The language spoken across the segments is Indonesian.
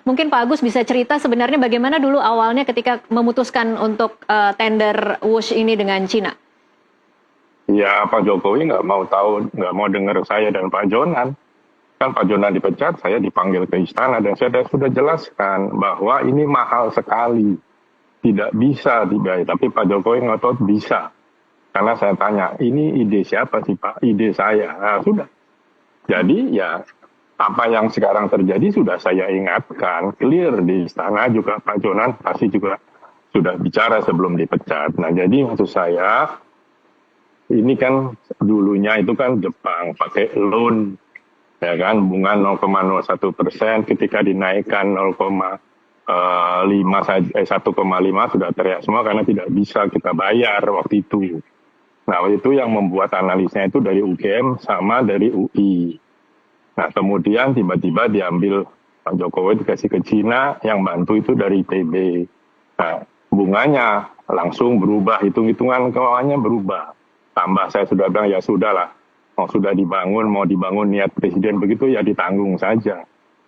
mungkin Pak Agus bisa cerita sebenarnya bagaimana dulu awalnya ketika memutuskan untuk tender WUSH ini dengan Cina? Ya, Pak Jokowi nggak mau tahu, nggak mau dengar saya dan Pak Jonan. Kan Pak Jonan dipecat, saya dipanggil ke istana dan saya sudah jelaskan bahwa ini mahal sekali, tidak bisa dibayar. Tapi Pak Jokowi ngotot bisa. Karena saya tanya, ini ide siapa sih Pak? Ide saya. Nah, sudah. Jadi ya apa yang sekarang terjadi sudah saya ingatkan, clear di istana juga Pak Jonan pasti juga sudah bicara sebelum dipecat. Nah jadi maksud saya, ini kan dulunya itu kan Jepang pakai loan, ya kan, bunga 0,01%, ketika dinaikkan 1,5 sudah teriak semua karena tidak bisa kita bayar waktu itu. Nah itu yang membuat analisnya itu dari UGM sama dari UI. Nah kemudian tiba-tiba diambil Pak Jokowi dikasih ke Cina, yang bantu itu dari ITB. Nah bunganya langsung berubah, hitung-hitungan keuangannya berubah. Tambah saya sudah bilang ya sudahlah, mau sudah dibangun, mau dibangun niat presiden begitu ya ditanggung saja.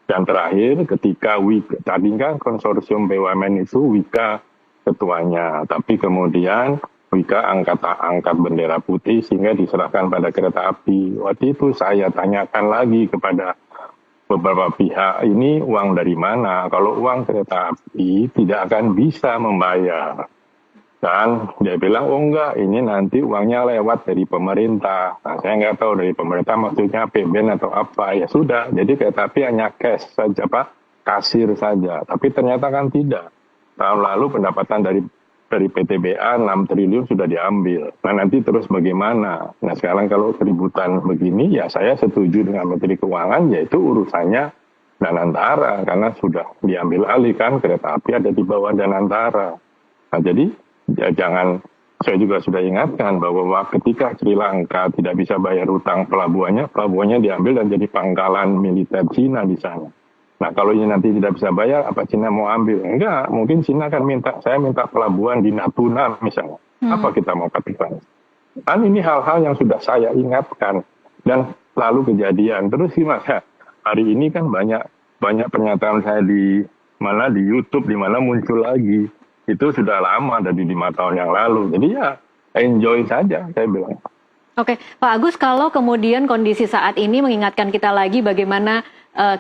Dan terakhir ketika Wika, tadi kan konsorsium BUMN itu Wika ketuanya, tapi kemudian Wika angkat bendera putih sehingga diserahkan pada kereta api. Waktu itu saya tanyakan lagi kepada beberapa pihak, ini uang dari mana? Kalau uang kereta api tidak akan bisa membayar. Dan dia bilang, oh enggak, ini nanti uangnya lewat dari pemerintah. Nah, saya nggak tahu dari pemerintah maksudnya APBN atau apa. Ya sudah, jadi kereta api hanya cash saja, Pak, kasir saja. Tapi ternyata kan tidak. Tahun lalu pendapatan dari PTBA 6 triliun sudah diambil. Nah nanti terus bagaimana? Nah sekarang kalau keributan begini, ya saya setuju dengan Menteri Keuangan, yaitu urusannya Danantara. Karena sudah diambil alih kan, kereta api ada di bawah Danantara. Nah jadi ya jangan, saya juga sudah ingatkan bahwa ketika Sri Lanka tidak bisa bayar utang pelabuhannya diambil dan jadi pangkalan militer Cina di sana. Nah kalau ini nanti tidak bisa bayar, apa Cina mau ambil? Enggak, mungkin Cina akan saya minta pelabuhan di Natuna misalnya. Apa kita mau katakan? Kan ini hal-hal yang sudah saya ingatkan. Dan lalu kejadian. Terus gimana? Hari ini kan banyak pernyataan saya di YouTube, di mana muncul lagi. Itu sudah lama, dari 5 tahun yang lalu. Jadi ya enjoy saja, saya bilang. Oke, Pak Agus, kalau kemudian kondisi saat ini mengingatkan kita lagi bagaimana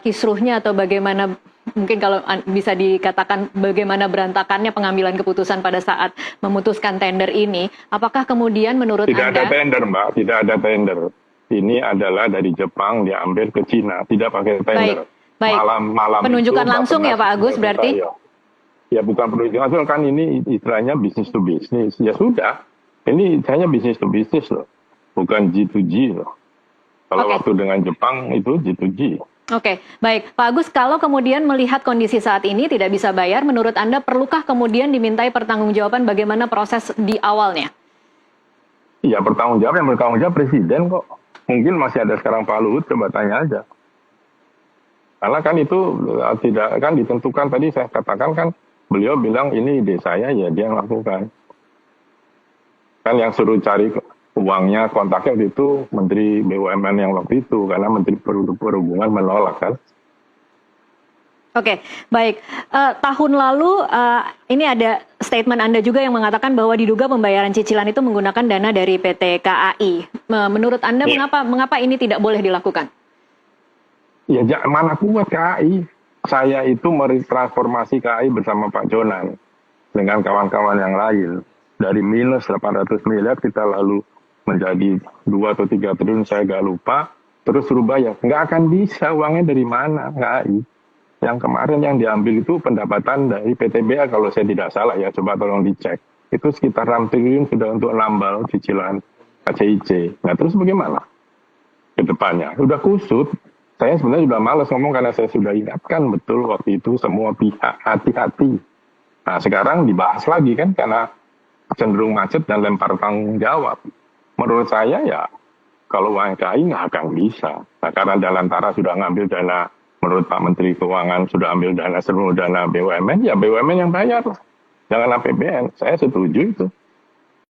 kisruhnya atau bagaimana mungkin kalau bisa dikatakan bagaimana berantakannya pengambilan keputusan pada saat memutuskan tender ini, apakah kemudian menurut Anda... Tidak ada tender, Mbak, tidak ada tender. Ini adalah dari Jepang diambil ke Cina, tidak pakai tender. Baik. Malam penunjukan itu, langsung ya Pak Agus berarti? Ya bukan penunjukan langsung, kan ini istilahnya bisnis to bisnis. Ya sudah, ini hanya bisnis to bisnis loh, bukan G2G loh. Kalau waktu dengan Jepang itu G2G. Oke, baik. Pak Agus, kalau kemudian melihat kondisi saat ini tidak bisa bayar, menurut Anda perlukah kemudian dimintai pertanggungjawaban bagaimana proses di awalnya? Iya, yang bertanggung jawab Presiden kok. Mungkin masih ada sekarang Pak Luhut, coba tanya aja. Karena kan itu tidak kan ditentukan, tadi saya katakan kan, beliau bilang ini ide saya, ya dia yang lakukan. Kan yang suruh cari uangnya, kontaknya waktu itu Menteri BUMN yang waktu itu, karena Menteri Perhubungan menolak kan. Oke, baik. Tahun lalu ini ada statement Anda juga yang mengatakan bahwa diduga pembayaran cicilan itu menggunakan dana dari PT KAI. Menurut Anda mengapa ini tidak boleh dilakukan? Ya mana kuat KAI. Saya itu meretransformasi KAI bersama Pak Jonan dengan kawan-kawan yang lain. Dari minus 800 miliar kita lalu menjadi 2 atau 3 triliun, saya nggak lupa, terus suruh bayar. Nggak akan bisa, uangnya dari mana, KAI. Yang kemarin yang diambil itu pendapatan dari PTBA, kalau saya tidak salah ya, coba tolong dicek. Itu sekitar 6 triliun sudah untuk nambal cicilan KCIC. Nah terus bagaimana ke depannya? Sudah kusut, saya sebenarnya sudah malas ngomong karena saya sudah ingatkan betul waktu itu semua pihak hati-hati. Nah sekarang dibahas lagi kan, karena cenderung macet dan lempar tanggung jawab. Menurut saya ya, kalau uang KAI nggak akan bisa. Nah, karena Danantara sudah ngambil dana, menurut Pak Menteri Keuangan sudah ambil dana seluruh dana BUMN, ya BUMN yang bayar. Jangan APBN, saya setuju itu.